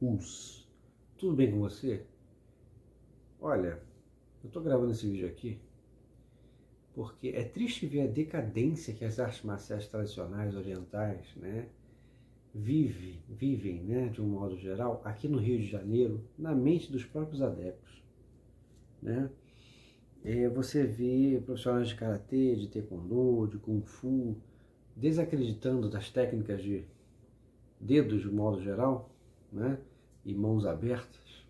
Us. Tudo bem com você? Olha, eu estou gravando esse vídeo aqui porque é triste ver a decadência que as artes marciais tradicionais orientais, né, vivem, né, de um modo geral, aqui no Rio de Janeiro, na mente dos próprios adeptos, né? Você vê profissionais de karatê, de taekwondo, de kung fu, desacreditando das técnicas de dedos de um modo geral, né, e mãos abertas,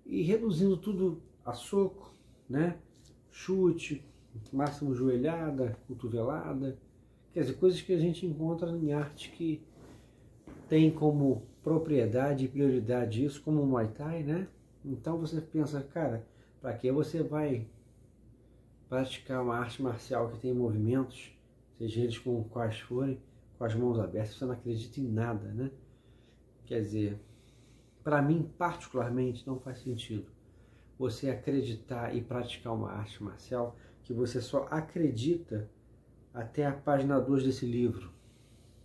e reduzindo tudo a soco, né, chute, máximo joelhada, cotovelada, quer dizer, coisas que a gente encontra em arte que tem como propriedade e prioridade isso, como o Muay Thai, né? Então você pensa, cara, para que você vai praticar uma arte marcial que tem movimentos, seja eles com quais forem, com as mãos abertas, você não acredita em nada, né? Quer dizer, para mim particularmente não faz sentido você acreditar e praticar uma arte marcial que você só acredita até a página 2 desse livro,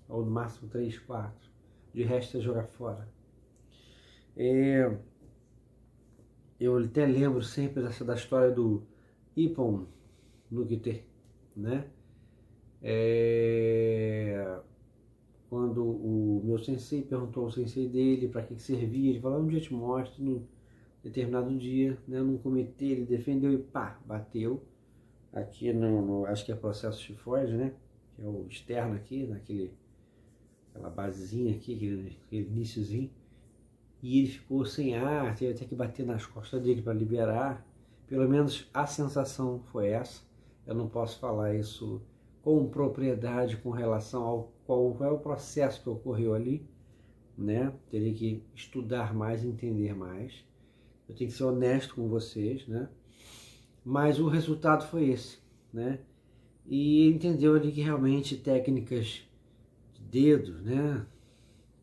ou no máximo 3, 4. De resto é jogar fora. Eu até lembro sempre da história do Ippon Nukite, né? Quando o meu sensei perguntou ao sensei dele para que servia, ele falou, um dia eu te mostro, num determinado dia, né, num comitê, ele defendeu e pá, bateu aqui acho que é processo tifoide, né, que é o externo aqui, aquela basezinha aqui, aquele iniciozinho, e ele ficou sem ar, teve até que bater nas costas dele para liberar. Pelo menos a sensação foi essa. Eu não posso falar isso com propriedade com relação ao qual é o processo que ocorreu ali, né? Teria que estudar mais, entender mais. Eu tenho que ser honesto com vocês, né? Mas o resultado foi esse, né? E entendeu ali que realmente técnicas de dedos, né?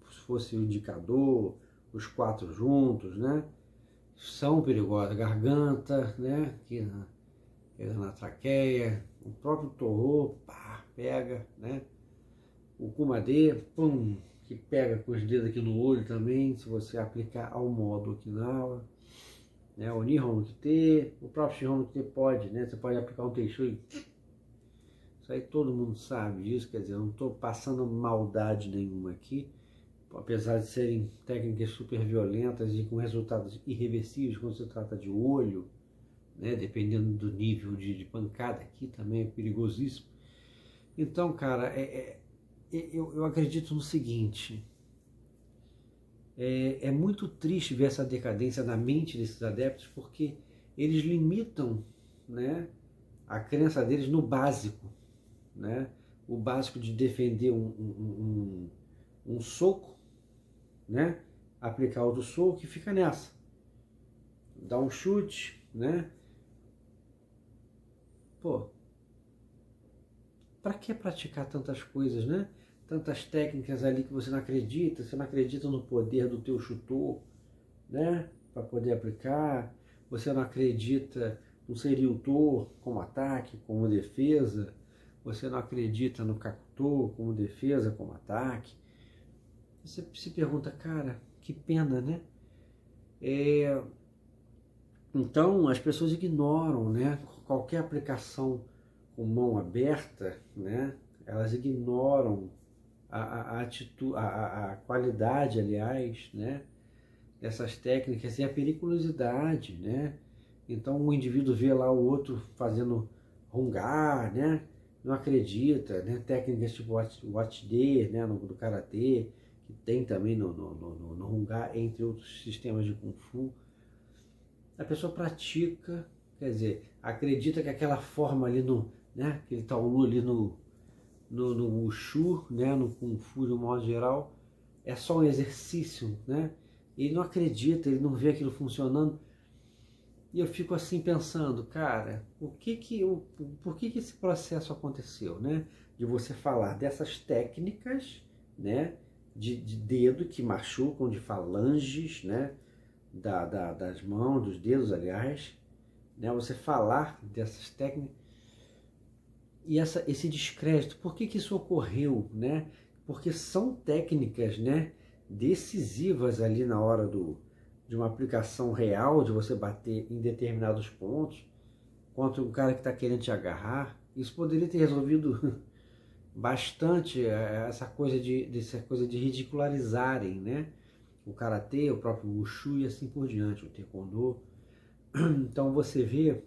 Se fosse o indicador, os 4 juntos, né? São perigosas. Garganta, né? Que pega na traqueia, o próprio torrô, pá, pega, né? O kumade, pum, que pega com os dedos aqui no olho também, se você aplicar ao modo Okinawa, né? O Nihon no Kite, o próprio Shihon no Kite pode, né? Você pode aplicar um Teishui. Isso aí todo mundo sabe disso, quer dizer, eu não estou passando maldade nenhuma aqui, apesar de serem técnicas super violentas e com resultados irreversíveis quando se trata de olho, né, dependendo do nível de pancada aqui também é perigosíssimo. Então, cara, eu acredito no seguinte, é muito triste ver essa decadência na mente desses adeptos, porque eles limitam, né, a crença deles no básico, né, o básico de defender um soco, né, aplicar outro soco e fica nessa, dá um chute, né, pô, para que praticar tantas coisas, né, tantas técnicas ali que você não acredita no poder do teu chutor, né, para poder aplicar, você não acredita no Seryuto como ataque, como defesa, você não acredita no Kakuto como defesa, como ataque. Você se pergunta, cara, que pena, né? Então as pessoas ignoram, né, qualquer aplicação com mão aberta, né? Elas ignoram a qualidade, aliás, né, dessas técnicas e a periculosidade, né? Então o indivíduo vê lá o outro fazendo rungar, né? Não acredita, né? Técnicas tipo Watide, né? Do karatê, que tem também no rungar, entre outros sistemas de kung fu. A pessoa pratica, quer dizer, acredita que aquela forma ali né? Aquele taolu ali no Wushu, né? No kung fu de um modo geral, é só um exercício, né? Ele não acredita, ele não vê aquilo funcionando. E eu fico assim pensando, cara, por que esse processo aconteceu, né? De você falar dessas técnicas, né? De dedo que machucam, de falanges, né? Das mãos, dos dedos, aliás, né? Você falar dessas técnicas e esse descrédito. Por que isso ocorreu, né? Porque são técnicas, né? decisivas ali na hora de uma aplicação real, de você bater em determinados pontos, contra um cara que está querendo te agarrar. Isso poderia ter resolvido bastante essa coisa de ridicularizarem, né? O karatê, o próprio wushu e assim por diante, o taekwondo. Então você vê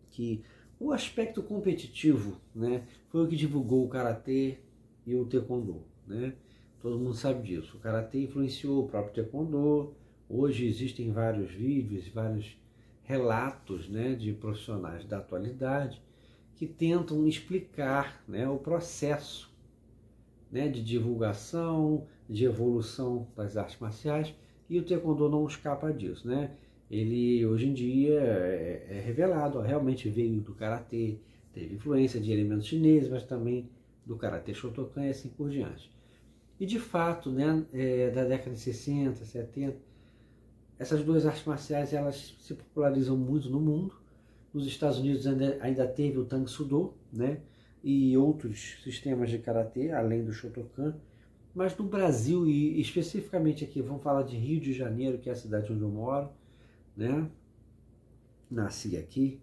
que o aspecto competitivo, né, foi o que divulgou o karatê e o taekwondo, né? Todo mundo sabe disso. O karatê influenciou o próprio taekwondo. Hoje existem vários vídeos, vários relatos, né, de profissionais da atualidade que tentam explicar, né, o processo, né, de divulgação, de evolução das artes marciais, e o taekwondo não escapa disso, né? Ele hoje em dia é revelado, realmente veio do karatê, teve influência de elementos chineses, mas também do karatê Shotokan e assim por diante. E de fato, né, da década de 60, 70, essas duas artes marciais elas se popularizam muito no mundo. Nos Estados Unidos ainda teve o Tang Soo Do, né, e outros sistemas de karatê, além do Shotokan. Mas no Brasil, e especificamente aqui, vamos falar de Rio de Janeiro, que é a cidade onde eu moro, né? Nasci aqui.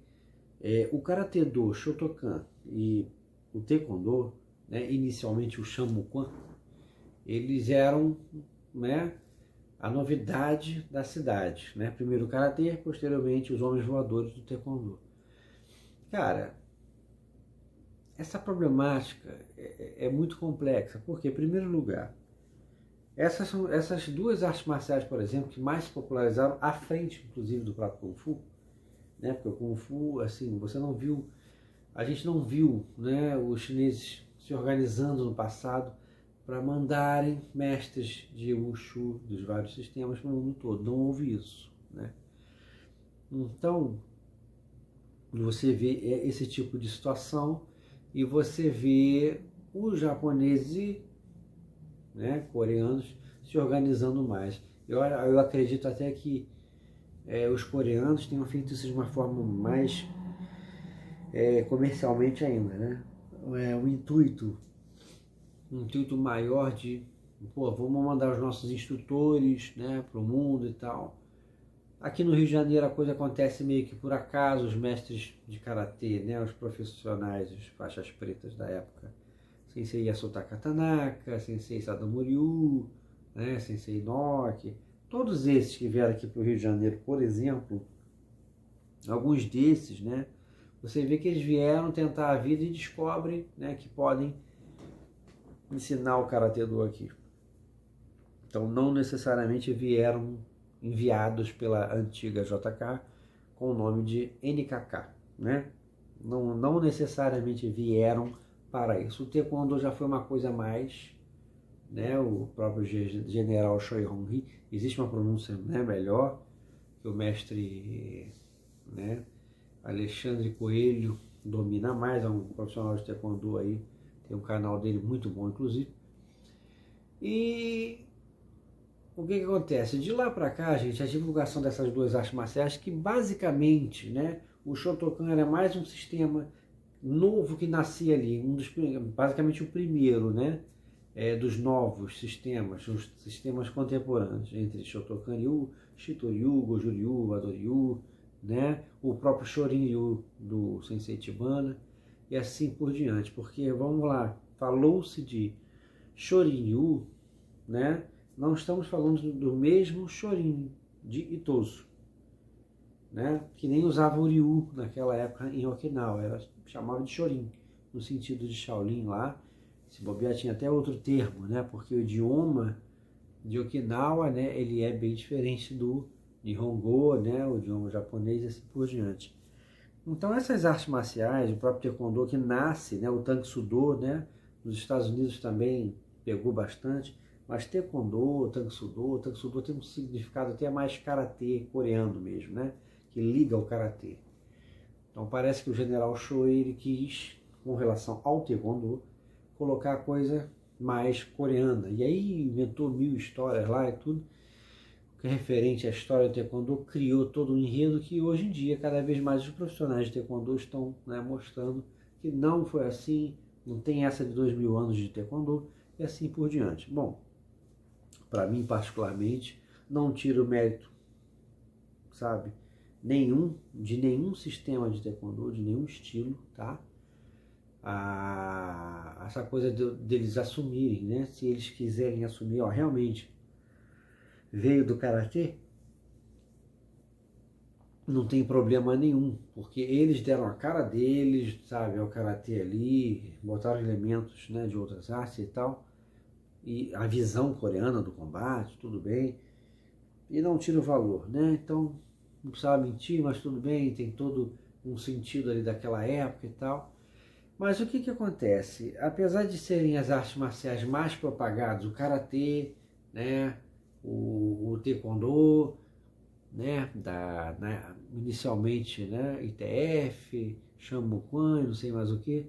O Karatê Do, Shotokan e o Taekwondo, né, inicialmente o Shanmukwan, eles eram, né, a novidade da cidade, né? Primeiro o Karatê, posteriormente os homens voadores do Taekwondo. Cara, essa problemática é muito complexa, porque, em primeiro lugar, essas duas artes marciais, por exemplo, que mais se popularizaram, à frente, inclusive, do próprio Kung Fu, né? Porque o Kung Fu, assim, a gente não viu, né, os chineses se organizando no passado para mandarem mestres de Wushu dos vários sistemas para o mundo todo. Não houve isso, né? Então, você vê esse tipo de situação e você vê os japoneses, né, coreanos se organizando mais. Eu acredito até que os coreanos tenham feito isso de uma forma mais comercialmente ainda, né? Um intuito maior de, pô, vamos mandar os nossos instrutores, né, para o mundo e tal. Aqui no Rio de Janeiro a coisa acontece meio que por acaso, os mestres de karatê, né, os profissionais, os faixas pretas da época, Sensei Yasutaka Tanaka, Sensei Sadamu Ryu, né, Sensei Inoki, todos esses que vieram aqui para o Rio de Janeiro, por exemplo, alguns desses, né, você vê que eles vieram tentar a vida e descobrem, né, que podem ensinar o Karatê Do aqui. Então não necessariamente vieram enviados pela antiga JK com o nome de NKK, né? Não necessariamente vieram para isso. O Taekwondo já foi uma coisa mais, né? O próprio general Choi Hong-hee, existe uma pronúncia, né, melhor, que o mestre, né, Alexandre Coelho domina mais, é um profissional de Taekwondo aí, tem um canal dele muito bom, inclusive. E o que acontece? De lá para cá, gente, a divulgação dessas duas artes marciais, que basicamente, né, o Shotokan era mais um sistema novo que nascia ali, basicamente o primeiro, né, dos novos sistemas, os sistemas contemporâneos, entre Shotokan Ryu, Shito-ryu, Goju-ryu, Ado-ryu, né, o próprio Shorin-ryu do Sensei Chibana, e assim por diante, porque, vamos lá, falou-se de Shorin-ryu, né, não estamos falando do mesmo Shorin de Itosu, né, que nem usava o Ryu naquela época em Okinawa, chamava de Shorin, no sentido de Shaolin lá, se bobear tinha até outro termo, né, porque o idioma de Okinawa, né, ele é bem diferente do Nihongo, né, o idioma japonês e assim por diante. Então essas artes marciais, o próprio Taekwondo que nasce, né, o Tang Soo Do, né, nos Estados Unidos também pegou bastante, mas Taekwondo, Tang Soo Do tem um significado até mais karatê coreano mesmo, né, que liga ao karatê. Então parece que o general Choi ele quis, com relação ao Taekwondo, colocar a coisa mais coreana. E aí inventou 1000 histórias lá e tudo, que é referente à história do Taekwondo, criou todo um enredo que hoje em dia, cada vez mais os profissionais de Taekwondo estão, né, mostrando que não foi assim, não tem essa de 2000 anos de Taekwondo, e assim por diante. Bom, para mim particularmente, não tira o mérito, sabe, de nenhum sistema de taekwondo, de nenhum estilo, tá? Essa coisa deles assumirem, né? Se eles quiserem assumir, ó, realmente veio do karatê, não tem problema nenhum, porque eles deram a cara deles, sabe, ao karatê ali, botaram elementos, né, de outras artes e tal, e a visão coreana do combate, tudo bem, e não tira o valor, né? Então não precisava mentir, mas tudo bem, tem todo um sentido ali daquela época e tal. Mas o que que acontece? Apesar de serem as artes marciais mais propagadas, o karatê, né, o taekwondo, né, inicialmente, né, ITF, Shambuquan, não sei mais o que,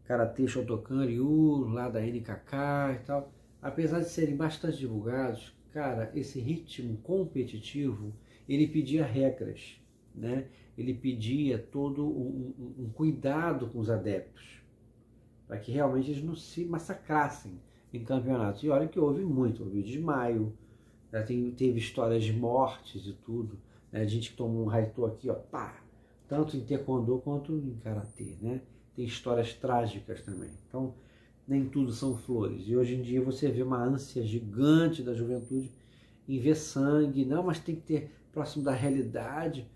karatê Shotokan Ryu, lá da NKK e tal, apesar de serem bastante divulgados, cara, esse ritmo competitivo, ele pedia regras, né? Ele pedia todo um cuidado com os adeptos, para que realmente eles não se massacrassem em campeonatos. E olha que houve desmaio, já teve histórias de mortes e tudo, né? A gente que tomou um raitô aqui, ó, pá, tanto em taekwondo quanto em karatê, né? Tem histórias trágicas também. Então, nem tudo são flores. E hoje em dia você vê uma ânsia gigante da juventude em ver sangue. Não, mas tem que ter próximo da realidade.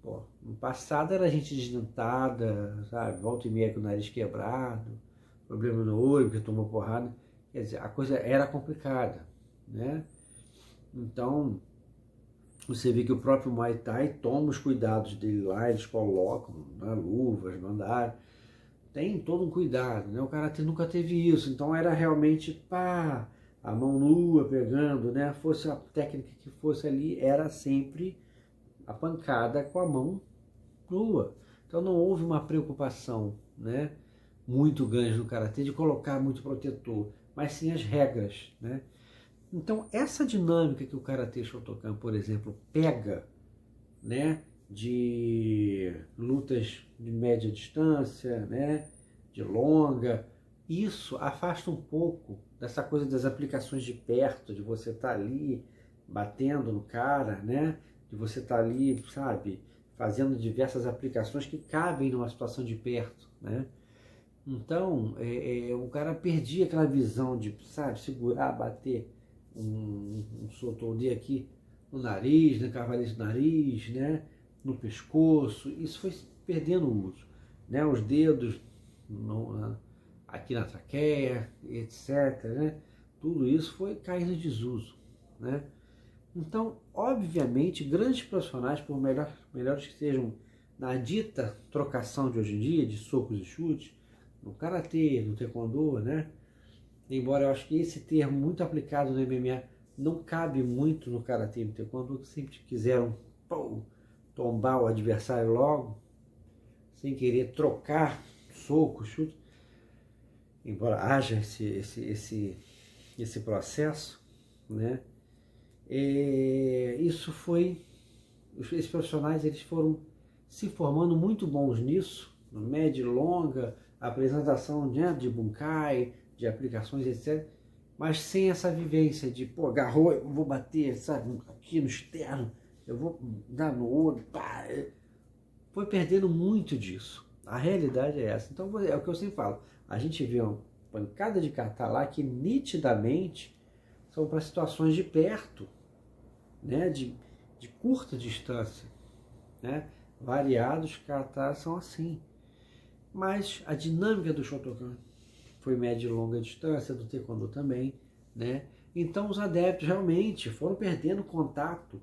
Pô, no passado era gente desdentada, sabe? Volta e meia com o nariz quebrado, problema no olho, que tomou porrada. Quer dizer, a coisa era complicada, né? Então, você vê que o próprio Muay Thai toma os cuidados dele lá, eles colocam, né, luvas, bandar, tem todo um cuidado, né? O karatê nunca teve isso, então era realmente pá, a mão nua pegando, né? Fosse a técnica que fosse ali, era sempre a pancada com a mão nua. Então não houve uma preocupação, né, muito grande no karatê de colocar muito protetor, mas sim as regras, né? Então essa dinâmica que o karatê Shotokan, por exemplo, pega, né, de lutas de média distância, né, de longa, isso afasta um pouco dessa coisa das aplicações de perto, de você estar ali batendo no cara, né, de você estar ali, sabe, fazendo diversas aplicações que cabem numa situação de perto, né. Então, o cara perdia aquela visão de, sabe, segurar, bater um soltão aqui no nariz, no cavalete do nariz, né, no pescoço. Isso foi perdendo o uso, né, os dedos aqui na traqueia, etc., né, tudo isso foi caindo em desuso, né. Então, obviamente, grandes profissionais, por melhores que sejam na dita trocação de hoje em dia, de socos e chutes, no karatê, no taekwondo, né, embora eu acho que esse termo muito aplicado no MMA não cabe muito no karatê e no taekwondo, que sempre quiseram tombar o adversário logo, sem querer trocar soco, chute, embora haja esse processo, né? Isso foi, esses profissionais eles foram se formando muito bons nisso, no médio e longa, apresentação, né, de bunkai, de aplicações, etc., mas sem essa vivência de, pô, agarrou, eu vou bater, sabe, aqui no externo, eu vou dar no olho, pá. Foi perdendo muito disso. A realidade é essa. Então, é o que eu sempre falo, a gente vê uma pancada de kata lá que nitidamente são para situações de perto, né, de curta distância, né, variados katas são assim. Mas a dinâmica do Shotokan foi média e longa distância, do taekwondo também, né? Então os adeptos realmente foram perdendo contato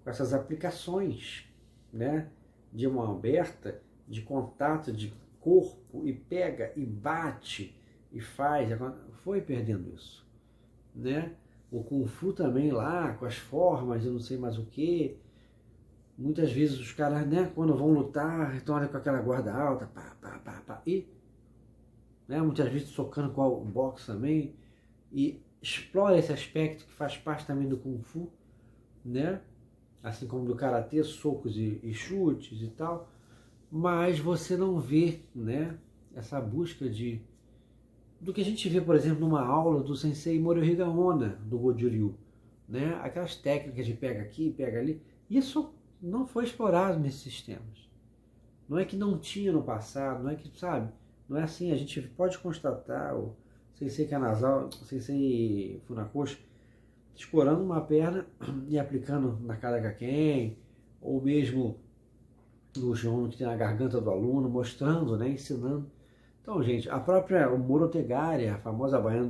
com essas aplicações, né, de mão aberta, de contato de corpo, e pega, e bate, e faz, foi perdendo isso, né? O Kung Fu também lá, com as formas, eu não sei mais o que. Muitas vezes os caras, né, quando vão lutar, estão ali com aquela guarda alta, pá, pá, pá, pá, e, né, muitas vezes socando com o boxe também, e explora esse aspecto que faz parte também do Kung Fu, né, assim como do Karatê, socos e chutes e tal, mas você não vê, né, essa busca de do que a gente vê, por exemplo, numa aula do Sensei Morihiro Onna, do Goju-ryu, né? Aquelas técnicas de pega aqui, pega ali, isso não foi explorado nesses sistemas. Não é que não tinha no passado, não é que, sabe, não é assim, a gente pode constatar o Sensei Kanazawa, o Sensei Funakoshi, explorando uma perna e aplicando na Kadakaken, ou mesmo no Shion que tem na garganta do aluno, mostrando, né, ensinando. Então, gente, o Muro Otegari, a famosa baiana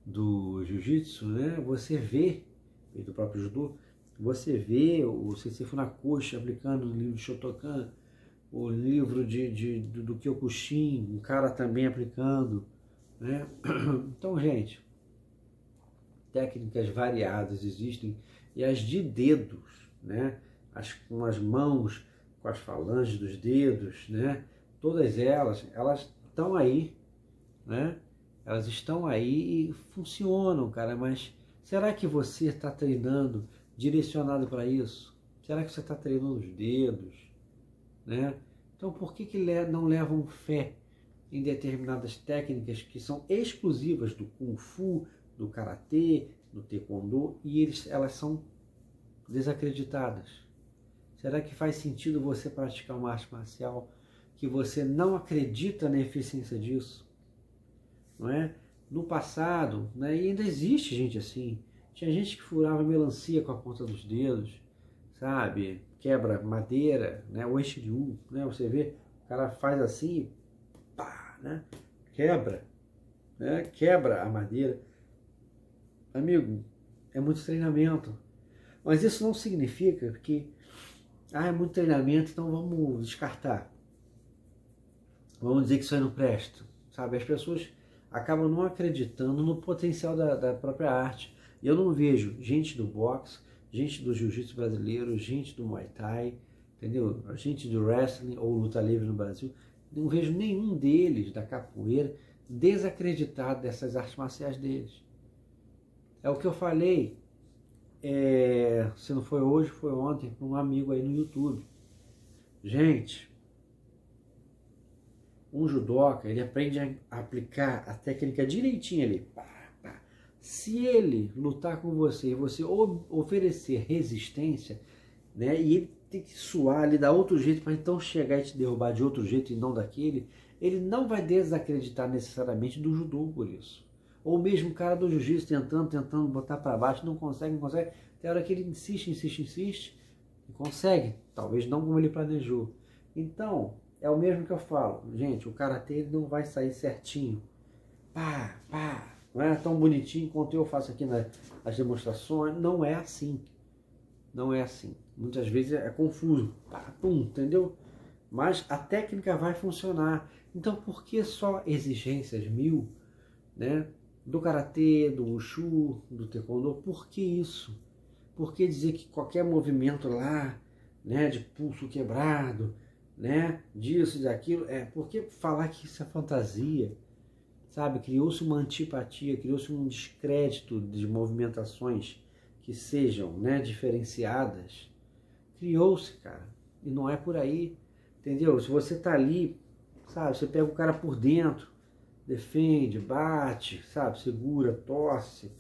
do Jiu-Jitsu, né, você vê, e do próprio Judô, você vê o Sensei Funakoshi aplicando no livro de Shotokan, o livro do Kyokushin, um cara também aplicando, né? Então, gente, técnicas variadas existem, e as de dedos, né? Com as mãos, com as falanges dos dedos, né? Todas elas estão aí, né? Elas estão aí e funcionam, cara, mas será que você está treinando direcionado para isso? Será que você está treinando os dedos, né? Então por que não levam fé em determinadas técnicas que são exclusivas do Kung Fu, do Karatê, do Taekwondo, e elas são desacreditadas? Será que faz sentido você praticar uma arte marcial que você não acredita na eficiência disso? Não é? No passado, né, e ainda existe gente assim, tinha gente que furava melancia com a ponta dos dedos, sabe? Quebra madeira, né? O Eshiryu, né? Você vê, o cara faz assim, pá, né? Quebra, né? Quebra a madeira. Amigo, é muito treinamento. Mas isso não significa que é muito treinamento, então vamos descartar. Vamos dizer que isso aí não presta, sabe? As pessoas acabam não acreditando no potencial da própria arte. E eu não vejo gente do boxe, gente do jiu-jitsu brasileiro, gente do Muay Thai, entendeu? Gente do wrestling ou luta livre no Brasil. Não vejo nenhum deles da capoeira desacreditado dessas artes marciais deles. É o que eu falei, se não foi hoje, foi ontem, para um amigo aí no YouTube. Gente, um judoca, ele aprende a aplicar a técnica direitinho ali. Pá, pá. Se ele lutar com você e você oferecer resistência, né, e ele tem que suar ali, dar outro jeito para então chegar e te derrubar de outro jeito e não daquele, ele não vai desacreditar necessariamente do judô por isso. Ou mesmo o cara do jiu-jitsu tentando botar para baixo, não consegue. Tem hora que ele insiste e consegue, talvez não como ele planejou. Então, é o mesmo que eu falo, gente, o karatê ele não vai sair certinho, pá, não é tão bonitinho quanto eu faço aqui nas demonstrações, não é assim, não é assim, muitas vezes é confuso, pá, pum, entendeu? Mas a técnica vai funcionar, então por que só exigências 1000, né, do karatê, do wushu, do taekwondo, por que isso? Por que dizer que qualquer movimento lá, né, de pulso quebrado, né, disso e daquilo, porque falar que isso é fantasia, sabe? Criou-se uma antipatia, criou-se um descrédito de movimentações que sejam, né, diferenciadas. Criou-se, cara, e não é por aí, entendeu? Se você tá ali, sabe, você pega o cara por dentro, defende, bate, sabe, segura, torce,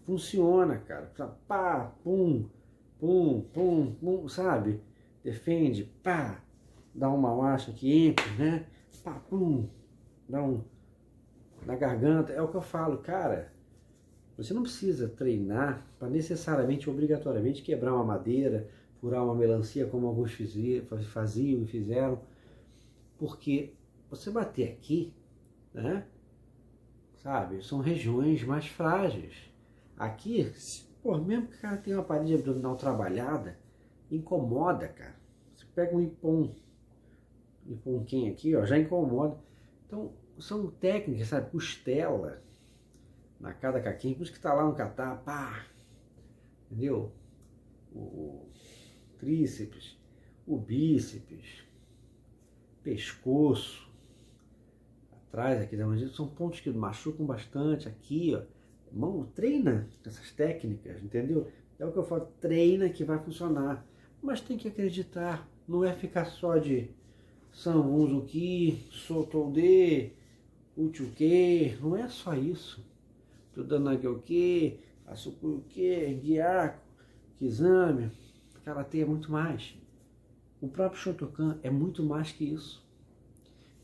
funciona, cara, pá, pum, pum, pum, pum, sabe? Defende, pá, dá uma marcha que entra, né? Pá, pum, dá na garganta. É o que eu falo, cara. Você não precisa treinar para necessariamente, obrigatoriamente, quebrar uma madeira, furar uma melancia, como alguns faziam e fizeram. Porque você bater aqui, né? Sabe? São regiões mais frágeis. Aqui, pô, mesmo que o cara tenha uma parede abdominal trabalhada, incomoda, cara. Você pega um Iponquém aqui, ó, já incomoda. Então, são técnicas, sabe? Costela, na cada caquinho, por isso que tá lá no catar, pá, entendeu? O tríceps, o bíceps, pescoço, atrás aqui da mandíbula, são pontos que machucam bastante aqui, ó. Mão, treina essas técnicas, entendeu? É o que eu falo, treina que vai funcionar. Mas tem que acreditar, não é ficar só de Sanwuzuki, Sotolde, útil o quê? Não é só isso. Tô dando aqui o quê? Faço o quê? Guiar, Kizami, Karatê é muito mais. O próprio Shotokan é muito mais que isso.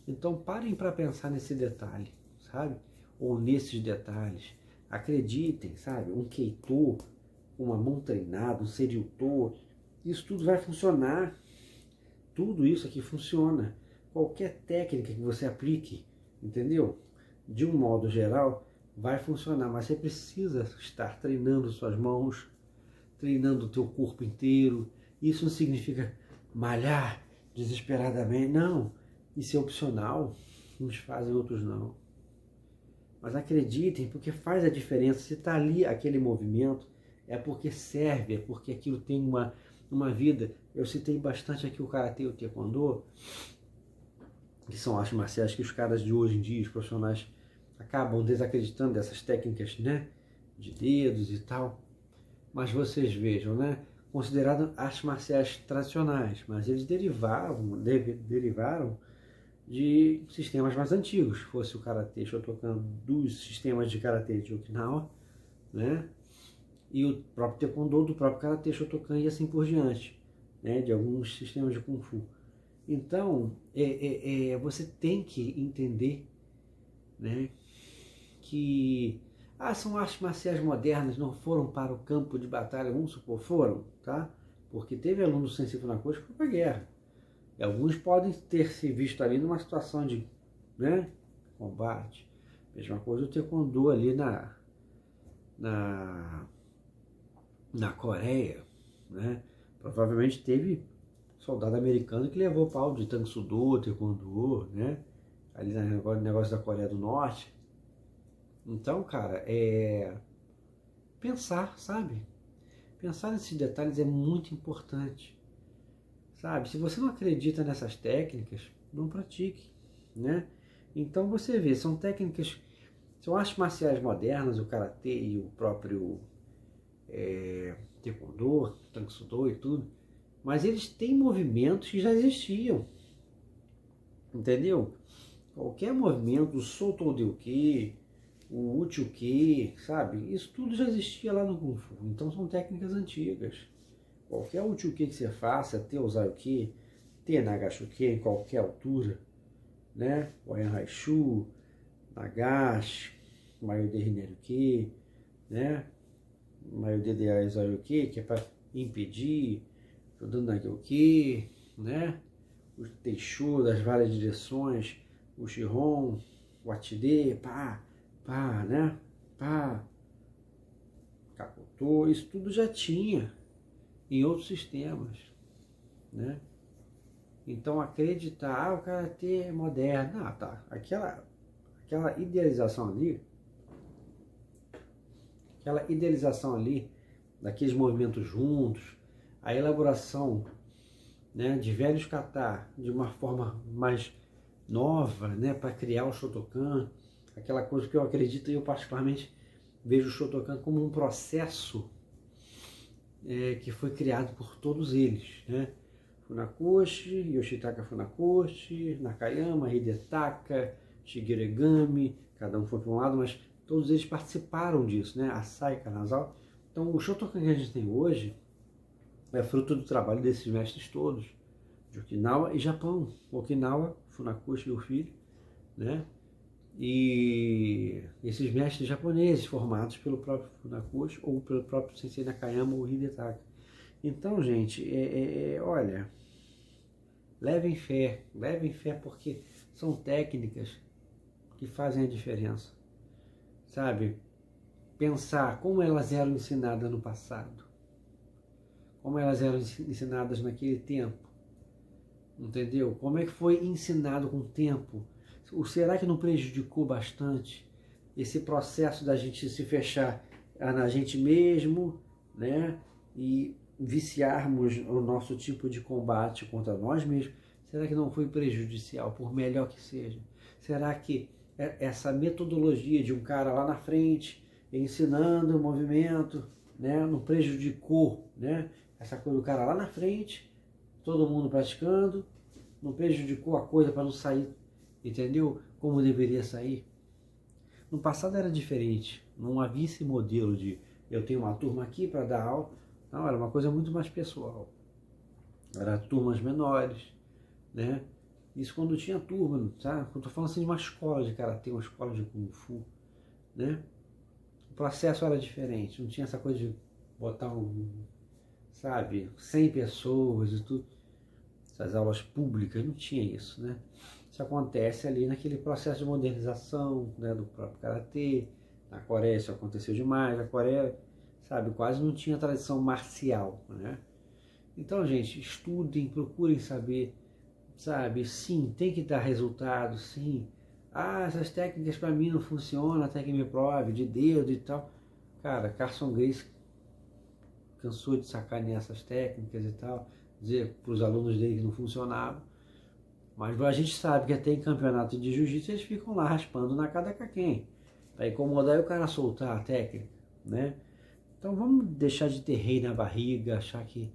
Então parem para pensar nesse detalhe, sabe? Ou nesses detalhes. Acreditem, sabe? Um Keito, uma mão treinada, um Seryuto, isso tudo vai funcionar. Tudo isso aqui funciona. Qualquer técnica que você aplique, entendeu? De um modo geral, vai funcionar. Mas você precisa estar treinando suas mãos, treinando o teu corpo inteiro. Isso não significa malhar desesperadamente, não. Isso é opcional, uns fazem, outros não. Mas acreditem, porque faz a diferença. Se está ali aquele movimento, é porque serve, é porque aquilo tem uma vida. Eu citei bastante aqui o Karatê e o Taekwondo, que são artes marciais que os caras de hoje em dia, os profissionais, acabam desacreditando dessas técnicas, né? De dedos e tal. Mas vocês vejam, né? Consideradas artes marciais tradicionais, mas eles derivaram de sistemas mais antigos, fosse o Karatê Shotokan dos sistemas de Karatê de Okinawa, né? E o próprio Taekwondo do próprio Karatê Shotokan e assim por diante, né? De alguns sistemas de Kung Fu. Então, você tem que entender, né? Que são artes marciais modernas, não foram para o campo de batalha, vamos supor, foram, tá? Porque teve aluno do Sensei Funakoshi que foi para a guerra. E alguns podem ter se visto ali numa situação de, né, combate. Mesma coisa o Taekwondo ali na Coreia, né? Provavelmente teve soldado americano que levou pau de Tang Soo Do, Taekwondo, né? Ali no negócio da Coreia do Norte. Então, cara, pensar, sabe? Pensar nesses detalhes é muito importante, sabe? Se você não acredita nessas técnicas, não pratique, né? Então você vê, são técnicas, são artes marciais modernas, o Karatê e o próprio Taekwondo, Tang Soo Do e tudo, mas eles têm movimentos que já existiam, entendeu? Qualquer movimento, o Soto Ryuki, o Uchi-uki, sabe? Isso tudo já existia lá no Kung Fu. Então são técnicas antigas. Qualquer Uchi-uki que você faça, Teozai-uki, Tenagashi-uki em qualquer altura, né? Oyan-Haishu, Nagashi, Mayude Hineruki, né? Mayude de Aizai-uki, que é para impedir, Jodan-nage-uki, né? O Teishu das várias direções, o Shihon, o Atide, pá, né? Pá, Kakuto, isso tudo já tinha em outros sistemas, né? Então acreditar, o Karatê é moderno, tá, aquela idealização ali, daqueles movimentos juntos, a elaboração, né, de velhos kata de uma forma mais nova, né, para criar o Shotokan, aquela coisa que eu acredito, e eu particularmente vejo o Shotokan como um processo que foi criado por todos eles, né? Funakoshi, Yoshitaka Funakoshi, Nakayama, Hidetaka, Shigeru Egami, cada um foi para um lado, mas todos eles participaram disso, né? Asai Kanazawa. Então o Shotokan que a gente tem hoje é fruto do trabalho desses mestres todos, de Okinawa e Japão. Okinawa, Funakoshi e o filho, né? E esses mestres japoneses formados pelo próprio Funakoshi ou pelo próprio Sensei Nakayama ou Hidetaka. Então, gente, olha, levem fé porque são técnicas que fazem a diferença, sabe? Pensar como elas eram ensinadas no passado, como elas eram ensinadas naquele tempo, entendeu? Como é que foi ensinado com o tempo? Será que não prejudicou bastante esse processo da gente se fechar na gente mesmo, né? E viciarmos o nosso tipo de combate contra nós mesmos? Será que não foi prejudicial, por melhor que seja? Será que essa metodologia de um cara lá na frente, ensinando o movimento, né, não prejudicou, né? Essa coisa do cara lá na frente, todo mundo praticando, não prejudicou a coisa para não sair entendeu? Como deveria sair. No passado era diferente, não havia esse modelo de eu tenho uma turma aqui para dar aula, não, era uma coisa muito mais pessoal, era turmas menores, né? Isso quando tinha turma, sabe? Eu tô falando assim de uma escola de karatê, uma escola de kung fu, né? O processo era diferente, não tinha essa coisa de botar sabe, 100 pessoas e tudo. Essas aulas públicas, não tinha isso, né? Isso acontece ali naquele processo de modernização, né, do próprio karatê. Na Coreia isso aconteceu demais. A Coreia, sabe, quase não tinha tradição marcial, né? Então, gente, estudem, procurem saber, sabe? Sim, tem que dar resultado, sim. Ah, essas técnicas para mim não funcionam, até que me prove, de dedo e tal. Cara, Carson Gracie cansou de sacanear essas técnicas e tal, dizer para os alunos dele que não funcionava. Mas a gente sabe que até em campeonato de jiu-jitsu eles ficam lá raspando na cada caquém, para incomodar e o cara soltar a técnica, né? Então vamos deixar de ter rei na barriga, achar que,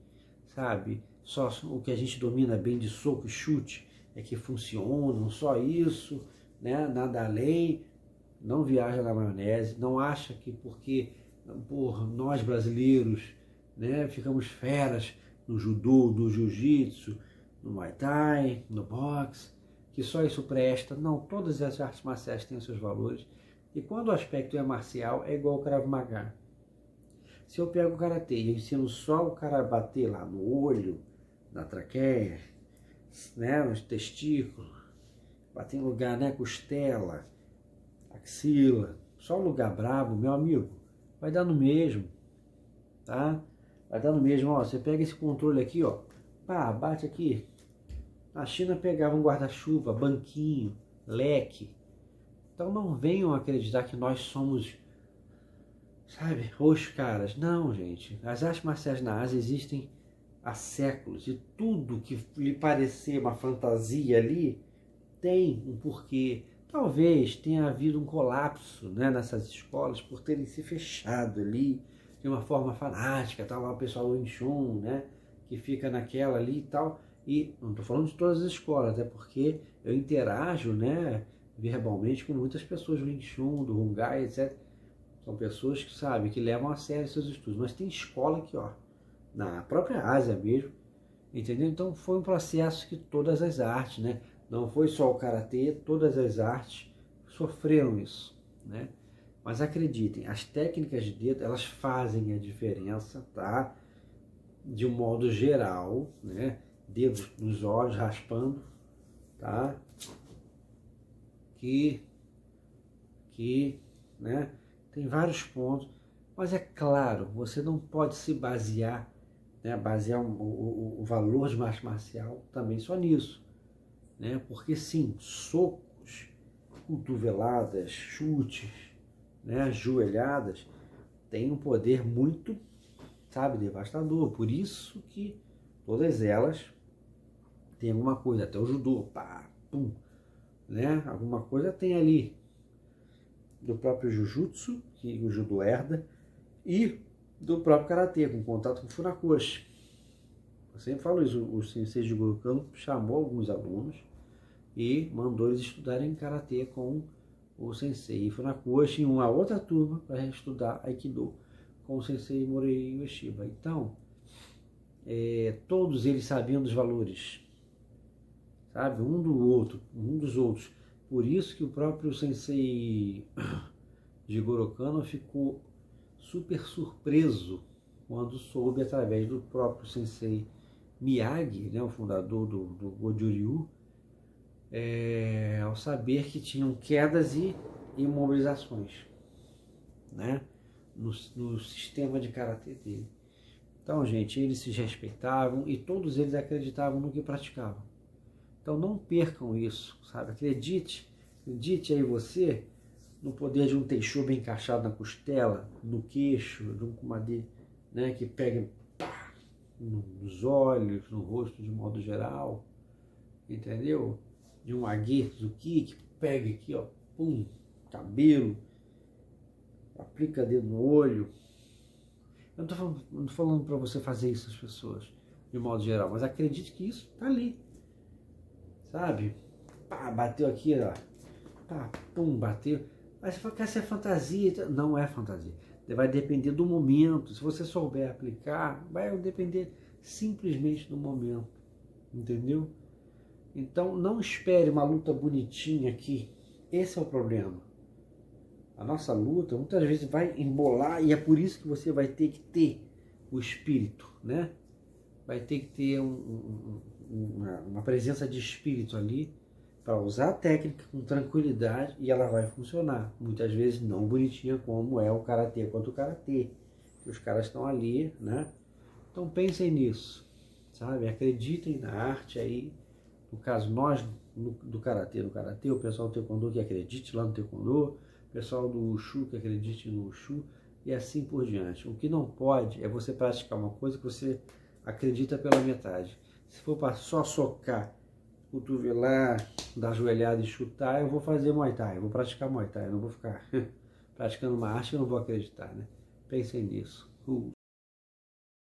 sabe, só o que a gente domina bem de soco e chute é que funciona, só isso, né? Nada além. Não viaja na maionese, não acha que porque por nós brasileiros, né, ficamos feras no judô, no jiu-jitsu, no muay thai, no boxe, que só isso presta. Não, todas as artes marciais têm os seus valores. E quando o aspecto é marcial, é igual o Krav Maga. Se eu pego o karatê e ensino só o cara a bater lá no olho, na traqueia, né, nos testículos, bater em lugar, né, costela, axila, só lugar brabo, meu amigo, vai dar no mesmo, tá? Vai dar no mesmo, ó, você pega esse controle aqui, ó, pá, bate aqui. Na China pegava um guarda-chuva, banquinho, leque. Então não venham acreditar que nós somos, sabe, os caras. Não, gente, as artes marciais na Ásia existem há séculos e tudo que lhe parecer uma fantasia ali tem um porquê. Talvez tenha havido um colapso, né, nessas escolas por terem se fechado ali de uma forma fanática, tá lá o pessoal do Wing Chun, né, que fica naquela ali e tal. E não estou falando de todas as escolas, até porque eu interajo, né, verbalmente com muitas pessoas do Wing Chun, do Hungai, etc. São pessoas que sabem, que levam a sério seus estudos. Mas tem escola aqui, ó, na própria Ásia mesmo, entendeu? Então foi um processo que todas as artes, né? Não foi só o karatê, todas as artes sofreram isso, né? Mas acreditem, as técnicas de dedo, elas fazem a diferença, tá? De um modo geral, né? Dedos nos olhos, raspando, tá? Né? Tem vários pontos, mas é claro, você não pode se basear, né? Basear o valor de arte marcial também só nisso, né? Porque sim, socos, cotoveladas, chutes, né, joelhadas, têm um poder muito, sabe, devastador. Por isso que todas elas têm alguma coisa, até o judô, pá, pum, né? Alguma coisa tem ali do próprio Jujutsu, que o judô herda, e do próprio karatê, com contato com o Funakoshi. Eu sempre falo isso, o sensei de Gokan chamou alguns alunos e mandou eles estudarem karatê com o sensei Funakoshi em uma outra turma para estudar Aikido com o sensei Morihei Ueshiba. Então, todos eles sabiam dos valores, sabe, um dos outros. Por isso que o próprio sensei Jigoro Kano ficou super surpreso quando soube, através do próprio sensei Miyagi, né, o fundador do Goju-Ryu, ao saber que tinham quedas e imobilizações, né, no sistema de karatê dele. Então, gente, eles se respeitavam e todos eles acreditavam no que praticavam. Então não percam isso, sabe? Acredite aí você no poder de um teixô bem encaixado na costela, no queixo, de um kumadê, né, que pega pá, nos olhos, no rosto de modo geral, entendeu? De um Agezuki que pega aqui, ó, pum, cabelo, aplica dedo no olho. Eu não tô falando para você fazer isso às pessoas, de modo geral, mas acredite que isso tá ali, sabe? pá, bateu aqui, ó, pá, pum, bateu. Aí você fala que essa é fantasia. Não é fantasia. Vai depender do momento. Se você souber aplicar, vai depender simplesmente do momento. Entendeu? Então não espere uma luta bonitinha aqui. Esse é o problema. A nossa luta muitas vezes vai embolar e é por isso que você vai ter que ter o espírito, né? Vai ter que ter uma presença de espírito ali para usar a técnica com tranquilidade e ela vai funcionar. Muitas vezes não bonitinha como é o karatê quanto o karatê, que os caras estão ali, né? Então pensem nisso, sabe? Acreditem na arte aí. No caso, nós do karatê, o pessoal do taekwondo que acredite lá no taekwondo, o pessoal do wushu que acredite no wushu e assim por diante. O que não pode é você praticar uma coisa que você acredita pela metade. Se for para só socar, cotovelar, dar joelhada e chutar, eu vou fazer Muay Thai, eu vou praticar Muay Thai, eu não vou ficar praticando uma arte que eu não vou acreditar, né? Pensem nisso.